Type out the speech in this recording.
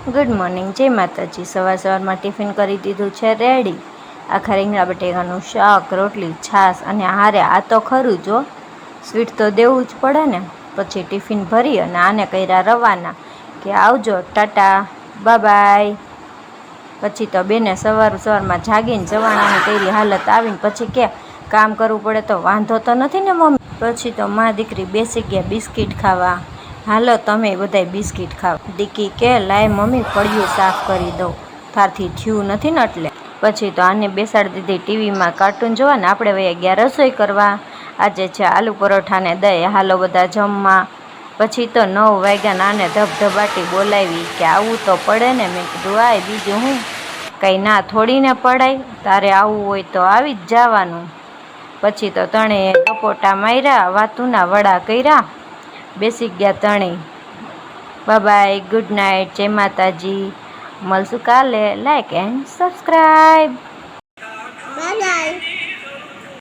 Good morning, જય માતાજી। સવારમાં ટિફિન કરી દીધું છે રેડી। આખા રીંગણા બટેકાનું શાક, રોટલી, છાશ અને હારે આ તો ખરું જો, સ્વીટ તો દેવું જ પડે ને। પછી ટિફિન ભરી અને આને કર્યા રવાના કે આવજો, ટાટા, બાય। પછી તો બેને સવારમાં જાગીને જવાનાની તેરી હાલત આવીને પછી કે કામ કરવું પડે તો વાંધો તો નથી ને મમ્મી। પછી તો મા દીકરી બેસી ગયા બિસ્કિટ ખાવા। હાલો તમે બધાય બિસ્કિટ ખાવ। દીકી કે લાય મમ્મી ફળિયું સાફ કરી દઉં, તારથી થયું નથી ને એટલે। પછી તો આને બેસાડી દીધી ટીવીમાં કાર્ટૂન જોવા ને આપણે વયા ગયા રસોઈ કરવા। આજે છે આલુ પરોઠા ને દહીં, હાલો બધા જમવા। પછી તો 9 વાગ્યા આને ધબધબાટી બોલાવી કે આવવું તો પડે ને। મેં કીધું આય, બીજું હું કંઈ ના થોડી ને પડાય, તારે આવવું હોય તો આવી જ જવાનું। પછી તો તણે કપોટા માર્યા, વાતુના વડા કર્યા, બેસી ગયા તણે। બાય, ગુડ નાઇટ, જય માતાજી। મળશું કાલે। Like and subscribe.